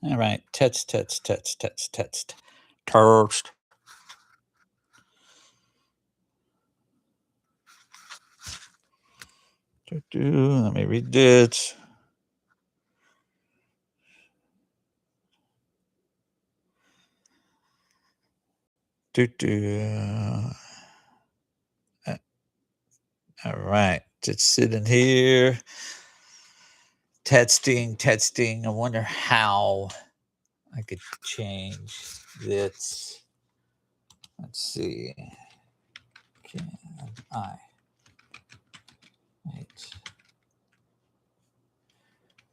All right. Test. Toast. Let me read this. All right. Just sitting here. Testing. I wonder how I could change this. Let's see. Can I make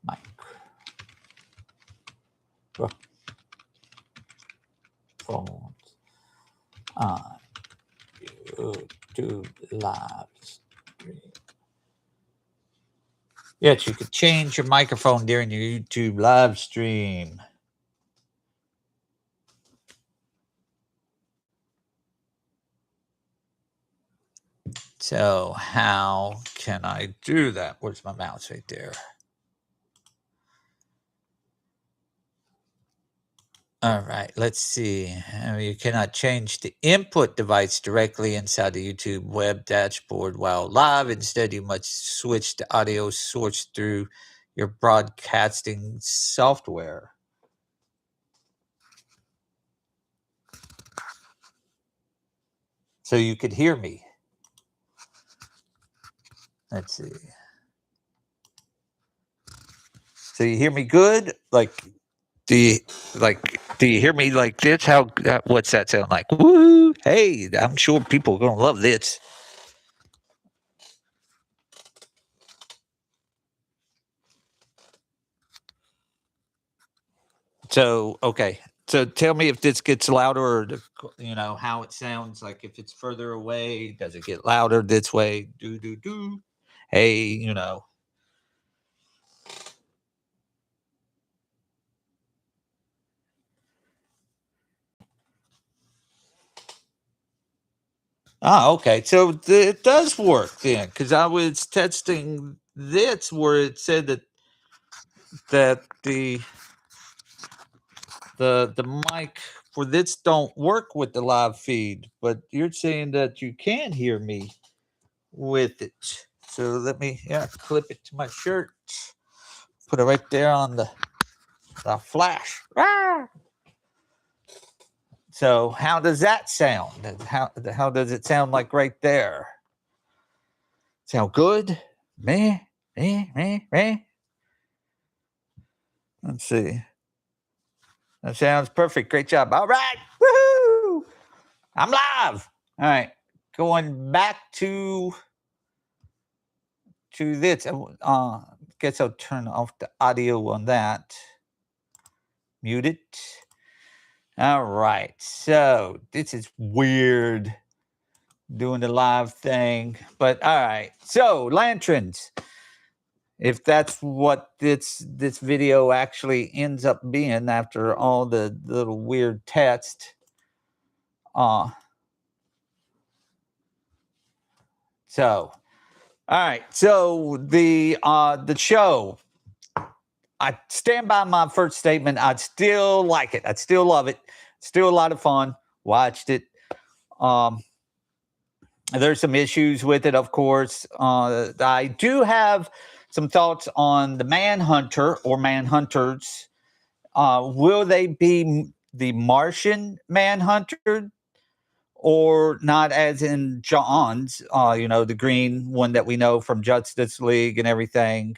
microphones on YouTube live stream? Yes, you could change your microphone during your YouTube live stream. So how can I do that? Where's my mouse? Right there. All right, let's see. You cannot change the input device directly inside the YouTube web dashboard while live. Instead, you must switch the audio source through your broadcasting software. So you could hear me. Let's see. So you hear me good? Do you hear me like this? What's that sound like? Woo! Hey, I'm sure people are gonna love this. So okay. So tell me if this gets louder, or how it sounds. Like if it's further away, does it get louder this way? Do. Hey. Okay. So it does work then, because I was testing this where it said that the mic for this don't work with the live feed, but you're saying that you can hear me with it. So let me clip it to my shirt. Put it right there on the flash. So how does that sound? How does it sound like right there? Sound good? Me. Let's see. That sounds perfect. Great job. All right. Woohoo! I'm live. All right. Going back to this. Guess I'll turn off the audio on that. Mute it. All right. So this is weird doing the live thing, but all right. So lanterns. If that's what this video actually ends up being after all the little weird text. So, all right. So the show, I stand by my first statement. I'd still like it. I'd still love it. Still a lot of fun. Watched it. There's some issues with it, of course. I do have some thoughts on the Manhunter or Manhunters. Will they be the Martian Manhunter or not, as in John's, the green one that we know from Justice League and everything,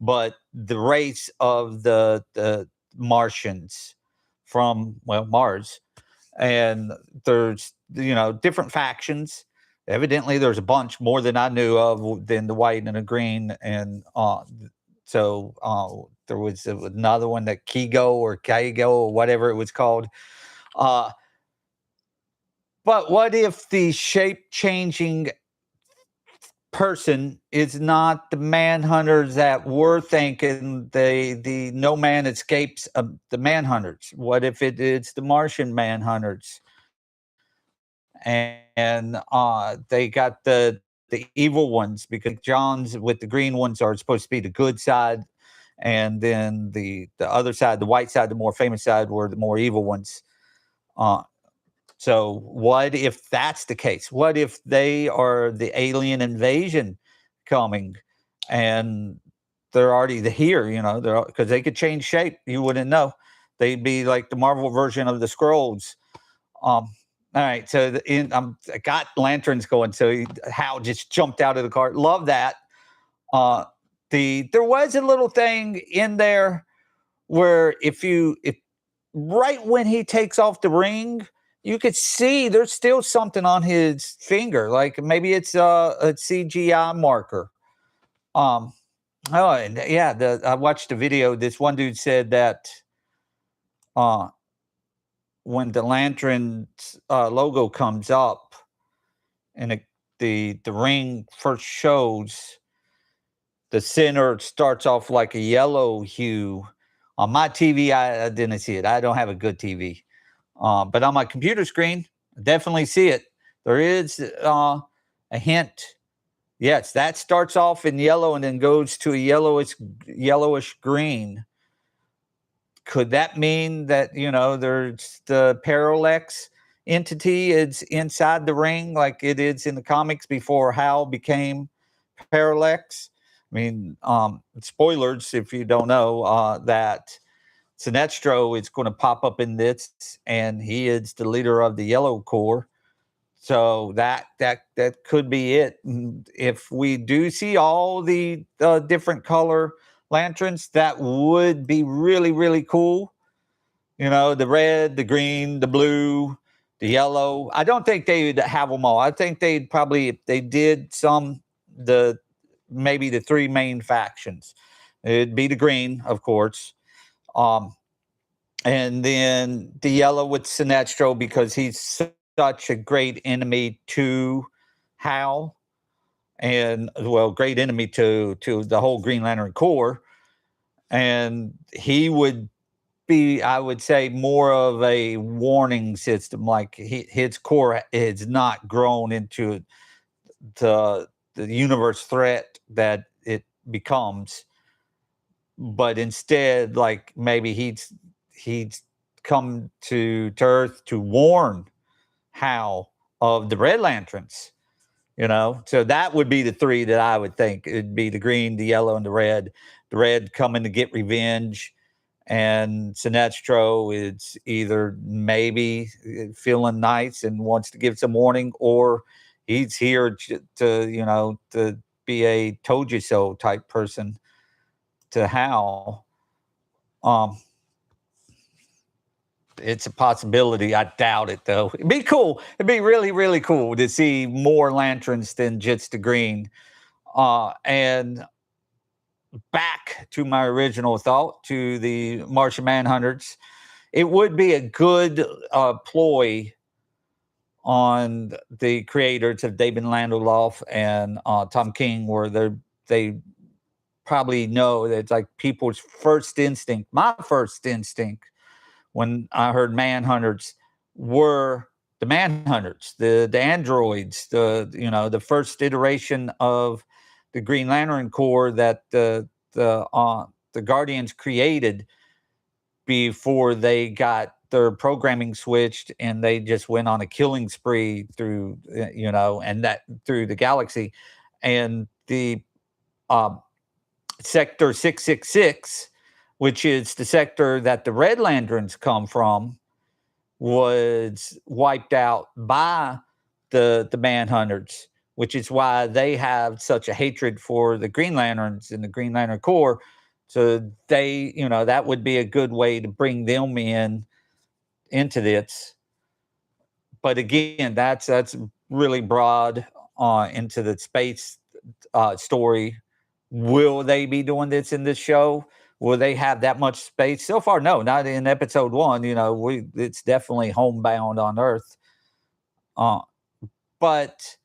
but the race of the Martians from, Mars. And there's, different factions. Evidently, there's a bunch more than I knew of than the white and the green. And so there was another one, that Kigo or Kaigo or whatever it was called. But what if the shape-changing person is not the Manhunters that we're thinking? The No Man Escapes the Manhunters. What if it's the Martian Manhunters? And they got the evil ones, because John's with the green ones are supposed to be the good side, and then the other side, the white side, the more famous side, were the more evil ones. Uh, so what if that's the case? What if they are the alien invasion coming, and they're already here? They're because they could change shape. You wouldn't know. They'd be like the Marvel version of the Skrulls. All right, so I got lanterns going. So Hal just jumped out of the car. Love that. Uh, there was a little thing in there where if right when he takes off the ring, you could see there's still something on his finger, like maybe it's a CGI marker. Oh, and yeah, I watched a video. This one dude said that uh, when the lantern logo comes up and the ring first shows, the center starts off like a yellow hue. On my TV, I didn't see it. I don't have a good TV. But on my computer screen, I definitely see it. There is a hint. Yes, that starts off in yellow and then goes to a yellowish green. Could that mean that, there's the parallax entity is inside the ring like it is in the comics before Hal became parallax? I mean, spoilers if you don't know that Sinestro is going to pop up in this, and he is the leader of the Yellow Corps. So that could be it. If we do see all the different color lanterns, that would be really, really cool. The red, the green, the blue, the yellow. I don't think they would have them all. I think they'd probably, if they did maybe the three main factions, it'd be the green, of course. And then the yellow with Sinestro, because he's such a great enemy to Hal, and great enemy to the whole Green Lantern Corps. And he would be, I would say, more of a warning system. Like his core has not grown into the universe threat that it becomes, but instead, like maybe he's come to Earth to warn Hal of the Red Lanterns. So that would be the three that I would think. It'd be the green, the yellow, and the red. The red coming to get revenge, and Sinestro is either maybe feeling nice and wants to give some warning, or he's here to be a told you so type person to Hal. It's a possibility. I doubt it, though. It'd be cool. It'd be really, really cool to see more lanterns than just the green. And back to my original thought, to the Martian Manhunters, it would be a good ploy on the creators of David Lindelof and Tom King, where they probably know that it's like people's first instinct. My first instinct when I heard Manhunters were the Manhunters, the androids, the first iteration of the Green Lantern Corps that the Guardians created before they got their programming switched and they just went on a killing spree through and that through the galaxy. And the Sector 666, which is the sector that the Red Lanterns come from, was wiped out by the Manhunters, which is why they have such a hatred for the Green Lanterns and the Green Lantern Corps. So they, that would be a good way to bring them into this. But again, that's really broad into the space story. Will they be doing this in this show? Will they have that much space? So far, no, not in episode 1. It's definitely homebound on Earth. But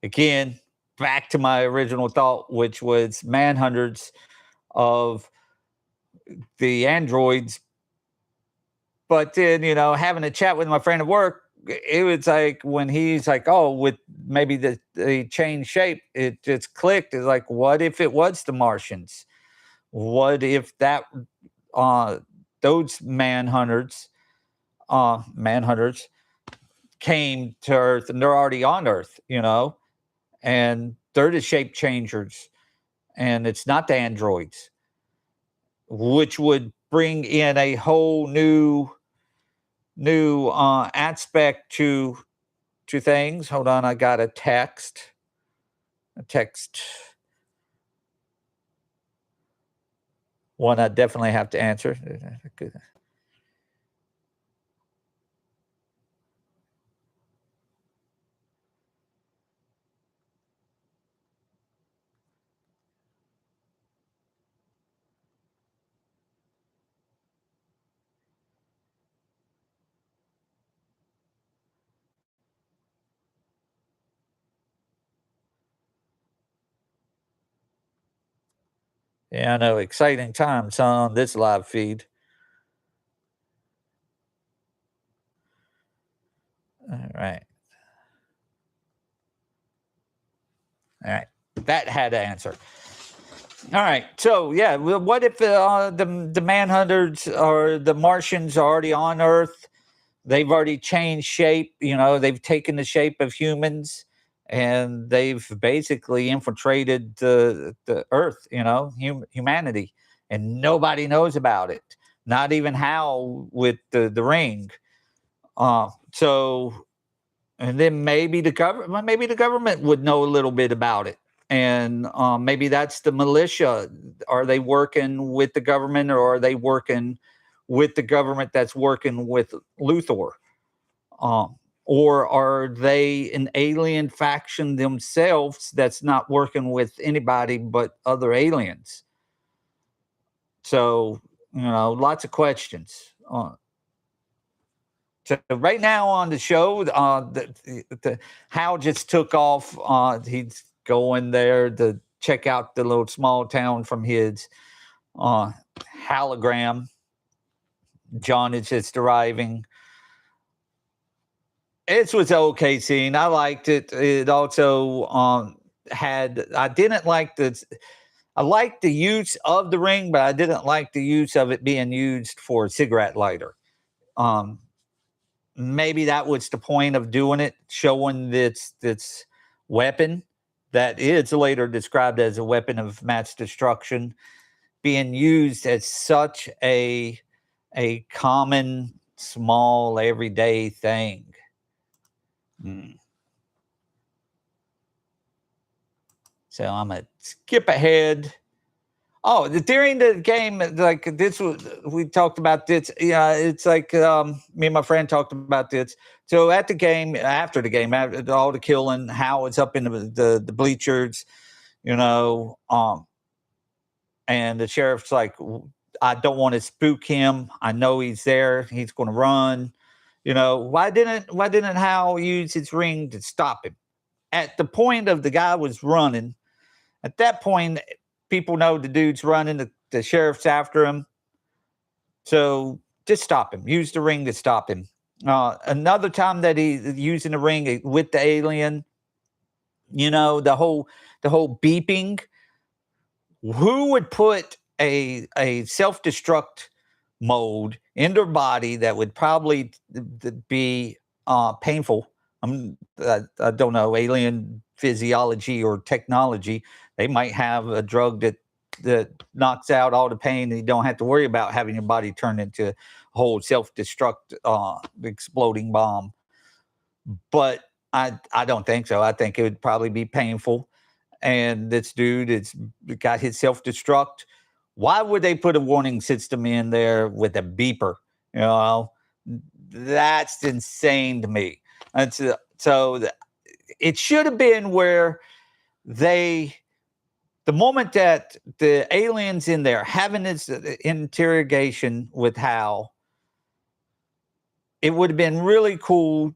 again, back to my original thought, which was Manhunters of the androids. But then, having a chat with my friend at work, it was like when he's like, oh, with maybe the change shape, it just clicked. It's like, what if it was the Martians? What if those manhunters came to Earth and they're already on Earth, and they're the shape changers, and it's not the androids, which would bring in a whole new aspect to things. Hold on, I got a text. One I definitely have to answer. Yeah, I know. Exciting times on this live feed. All right. All right. That had to answer. All right. So, yeah, what if the manhunters or the Martians are already on Earth? They've already changed shape. They've taken the shape of humans, and they've basically infiltrated the Earth, humanity, and nobody knows about it. Not even Hal with the ring. So, and then maybe the government would know a little bit about it, and maybe that's the militia. Are they working with the government, or are they working with the government that's working with Luthor? Or are they an alien faction themselves that's not working with anybody but other aliens? So, lots of questions. So right now on the show, Hal just took off. He's going there to check out the little small town from his hologram. John is just arriving. It was an okay scene. I liked it. It also I didn't like I liked the use of the ring, but I didn't like the use of it being used for a cigarette lighter. Maybe that was the point of doing it, showing this weapon that is later described as a weapon of mass destruction being used as such a common, small, everyday thing. So I'm gonna skip ahead. Oh, during the game, like this was, we talked about this. Yeah, it's like me and my friend talked about this. So at the game, after the game, after all the killing, Hal is up in the bleachers, and the sheriff's like, I don't want to spook him. I know he's there. He's going to run. Why didn't Hal use his ring to stop him? At the point of the guy was running, at that point, people know the dude's running. The sheriff's after him. So just stop him. Use the ring to stop him. Another time that he's using the ring with the alien, the whole beeping. Who would put a self-destruct mode in their body that would probably be painful? I don't know, alien physiology or technology. They might have a drug that knocks out all the pain, and you don't have to worry about having your body turn into a whole self-destruct exploding bomb. But I don't think so. I think it would probably be painful. And this dude it's got his self-destruct. Why would they put a warning system in there with a beeper? That's insane to me. It should have been where the moment that the aliens in there having this interrogation with Hal, it would have been really cool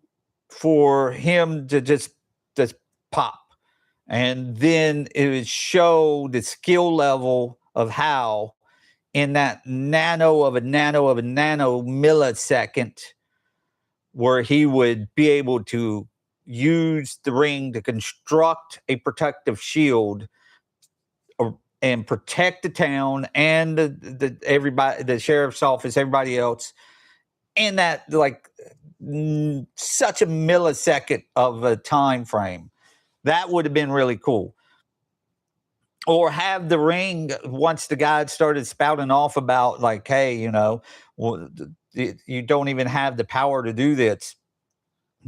for him to just pop. And then it would show the skill level of Hal in that nano of a millisecond, where he would be able to use the ring to construct a protective shield and protect the town and everybody, the sheriff's office, everybody else, in that like such a millisecond of a time frame. That would have been really cool. Or have the ring, once the guy started spouting off about like, hey, well, you don't even have the power to do this,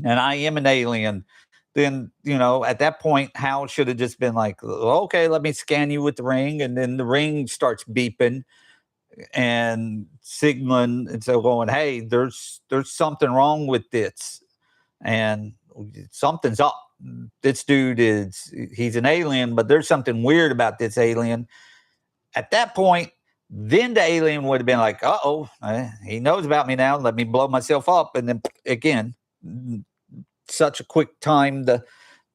and I am an alien. Then at that point, Hal should have just been like, okay, let me scan you with the ring, and then the ring starts beeping and signaling, and so going, hey, there's something wrong with this, and something's up. This dude he's an alien, but there's something weird about this alien. At that point, then the alien would have been like, uh-oh, he knows about me now. Let me blow myself up. And then again, such a quick time to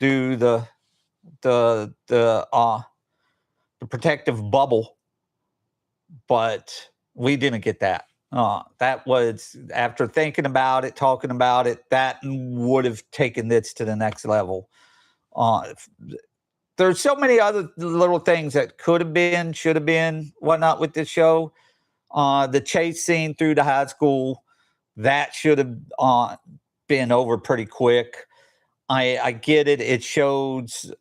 do the protective bubble, but we didn't get that. That was, after thinking about it, talking about it, that would have taken this to the next level. There's so many other little things that could have been, should have been, whatnot with this show. The chase scene through the high school, that should have been over pretty quick. I get it. It shows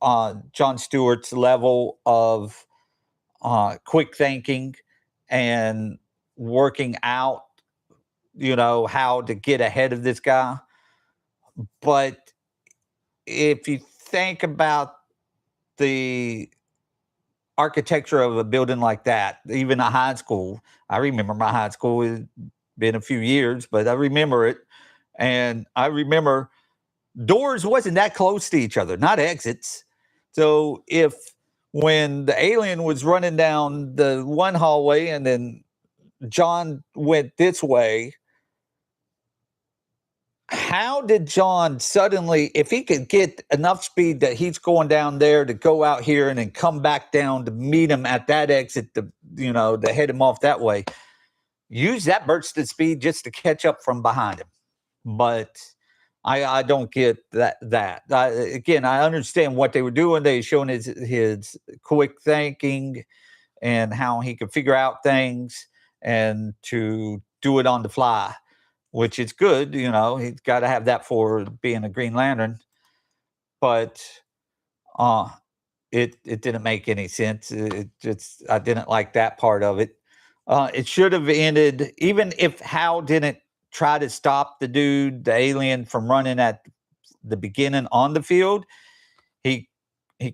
Jon Stewart's level of quick thinking and working out, how to get ahead of this guy. But if you think about the architecture of a building like that, even a high school, I remember my high school. It's been a few years, but I remember it. And I remember doors wasn't that close to each other, not exits. So when the alien was running down the one hallway and then John went this way, how did John suddenly, if he could get enough speed that he's going down there to go out here and then come back down to meet him at that exit, to head him off that way, use that burst of speed just to catch up from behind him? But I don't get that. Again, I understand what they were doing. They were showing his quick thinking and how he could figure out things and to do it on the fly, which is good. He's got to have that for being a Green Lantern. But it didn't make any sense. I didn't like that part of it. It should have ended, even if Hal didn't try to stop the alien, from running at the beginning on the field. He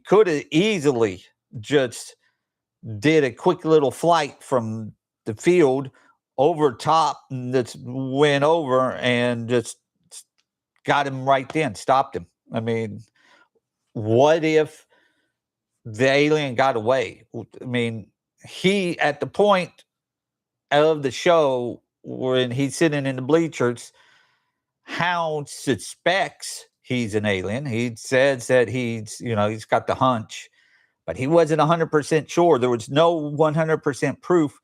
could have easily just did a quick little flight from the field over top, that went over and just got him right then, stopped him. I mean, what if the alien got away? I mean, he, at the point of the show when he's sitting in the bleachers, Hal suspects he's an alien. He says that he's got the hunch, but he wasn't 100% sure. There was no 100% proof.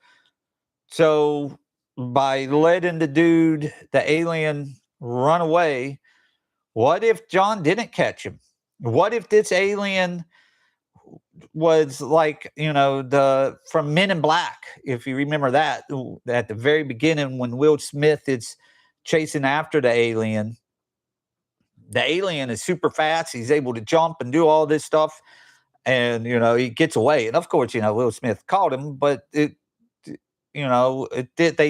So by letting the alien run away, what if John didn't catch him? What if this alien was like, from Men in Black, if you remember that, at the very beginning when Will Smith is chasing after the alien is super fast. He's able to jump and do all this stuff. And, he gets away. And of course, Will Smith caught him, but they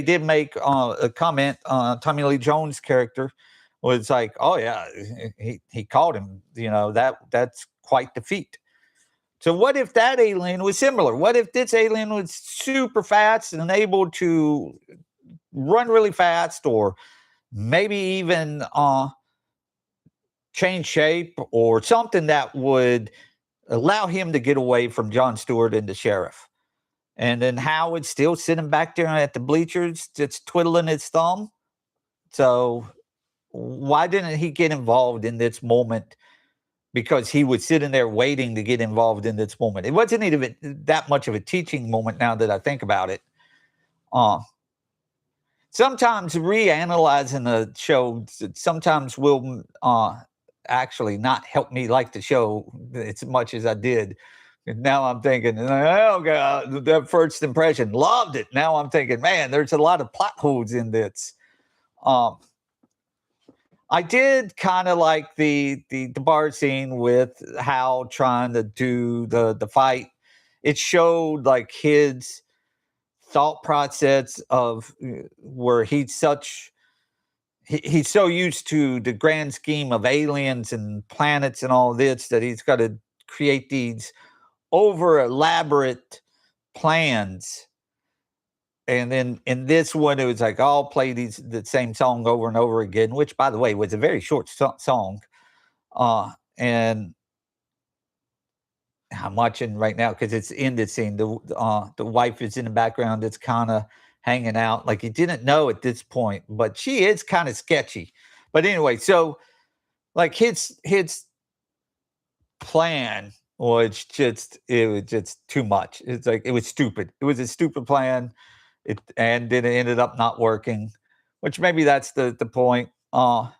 did make a comment. Tommy Lee Jones' character was like, oh yeah, he caught him. That's quite the feat. So what if that alien was similar? What if this alien was super fast and able to run really fast, or maybe even change shape, or something that would allow him to get away from Jon Stewart and the sheriff? And then Howard's still sitting back there at the bleachers, just twiddling his thumb. So why didn't he get involved in this moment? Because he was sitting there waiting to get involved in this moment. It wasn't even that much of a teaching moment, now that I think about it. Sometimes reanalyzing the show sometimes will actually not help me like the show as much as I did, And now I'm thinking, oh god, the first impression, loved it. Now I'm thinking, man, there's a lot of plot holes in this. Um, I did kind of like the bar scene with Hal trying to do the fight. It showed like his thought process of where he's so used to the grand scheme of aliens and planets and all this that he's got to create these over elaborate plans. And then in this one, it was like, I'll play the same song over and over again, which, by the way, was a very short song. And I'm watching right now because it's in the scene. The wife is in the background. It's kind of hanging out like he didn't know at this point, but she is kind of sketchy. But anyway, so like his plan was it was just too much. It's like it was stupid. It was a stupid plan. And then it ended up not working, which maybe that's the point. I'm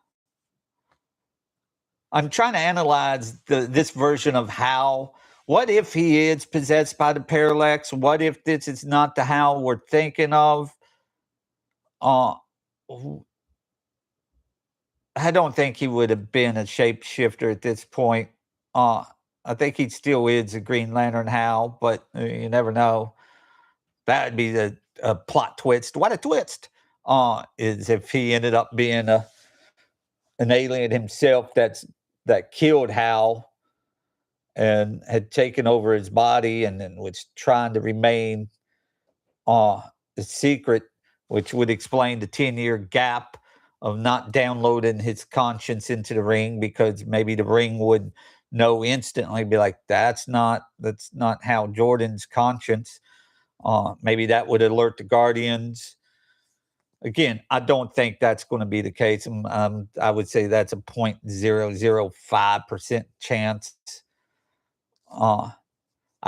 trying to analyze this version of Hal. What if he is possessed by the parallax? What if this is not the Hal we're thinking of? I don't think he would have been a shapeshifter at this point. I think he still is a Green Lantern Hal, but you never know. That would be a plot twist. What a twist! Is if he ended up being an alien himself that killed Hal and had taken over his body and then was trying to remain the secret, which would explain the 10-year gap of not downloading his conscience into the ring, because maybe the ring would know instantly, be like, that's not Hal Jordan's conscience. Maybe that would alert the Guardians. Again, I don't think that's going to be the case. I would say that's a 0.005% chance. I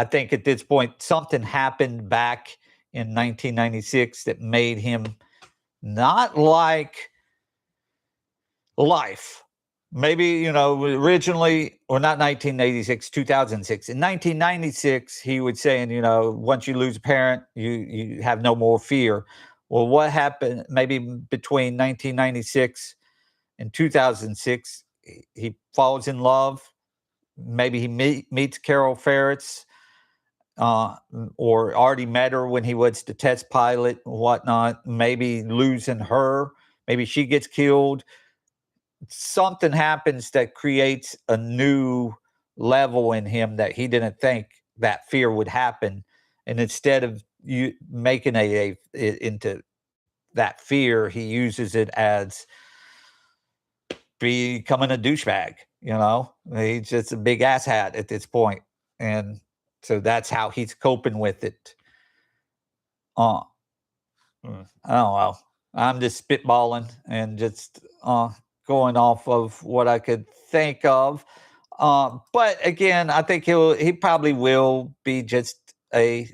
think at this point, something happened back in 1996 that made him not like life. Maybe, originally, or not 1986, 2006. In 1996, he was saying, once you lose a parent, you have no more fear. Well, what happened maybe between 1996 and 2006? He falls in love. Maybe he meets Carol Ferris, or already met her when he was the test pilot and whatnot. Maybe losing her. Maybe she gets killed. Something happens that creates a new level in him that he didn't think that fear would happen. And instead of you making it into that fear, he uses it as becoming a douchebag. He's just a big asshat at this point. And so that's how he's coping with it. I don't know. I'm just spitballing and just going off of what I could think of. But again, I think he probably will be just a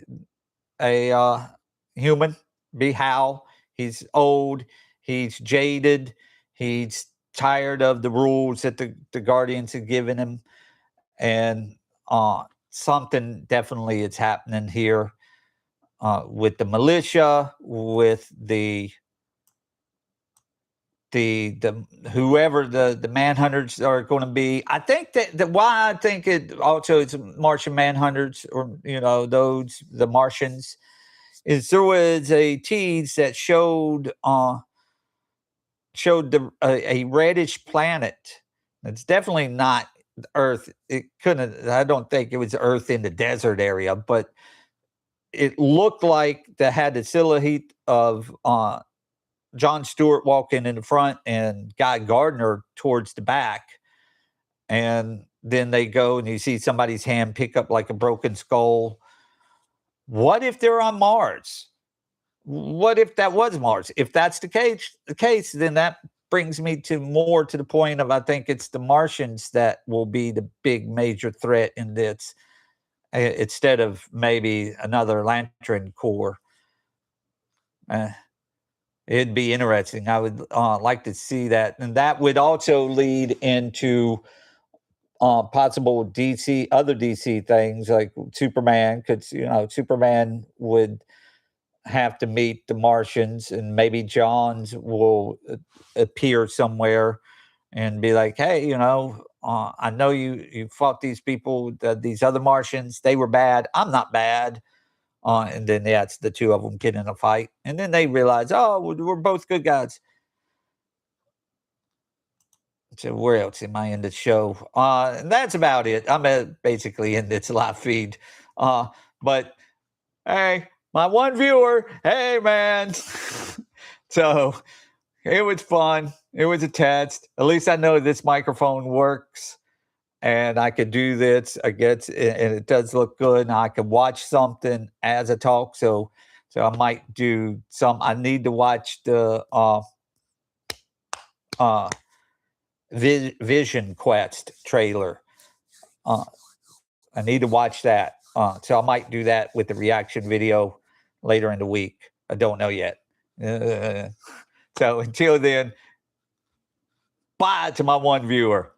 human, be Hal. He's old, he's jaded, he's tired of the rules that the Guardians have given him. And something definitely is happening here with the militia, with the whoever the manhunters are going to be. I think that why I think it also it's Martian manhunters, or the Martians, is there was a tease that showed a reddish planet. It's definitely not Earth. It couldn't. I don't think it was Earth in the desert area, but it looked like they had the silhouette of John Stewart walking in the front and Guy Gardner towards the back. And then they go and you see somebody's hand pick up like a broken skull. What if they're on Mars? What if that was Mars? If that's the case, then that brings me more to the point of, I think it's the Martians that will be the big major threat in this, instead of maybe another Lantern Corps. It'd be interesting. I would like to see that. And that would also lead into possible other DC things like Superman. Could Superman would have to meet the Martians, and maybe Johns will appear somewhere and be like, "Hey, I know you fought these people, these other Martians. They were bad. I'm not bad." And then it's the two of them get in a fight, and then they realize, "Oh, we're both good guys." So where else am I in the show? And that's about it. I'm basically in this live feed. But hey, my one viewer, hey man. So it was fun. It was a test. At least I know this microphone works and I could do this. I guess, and it does look good. And I can watch something as I talk. So I might do some. I need to watch the Vision Quest trailer. I need to watch that. So I might do that with the reaction video later in the week. I don't know yet. So until then, bye to my one viewer.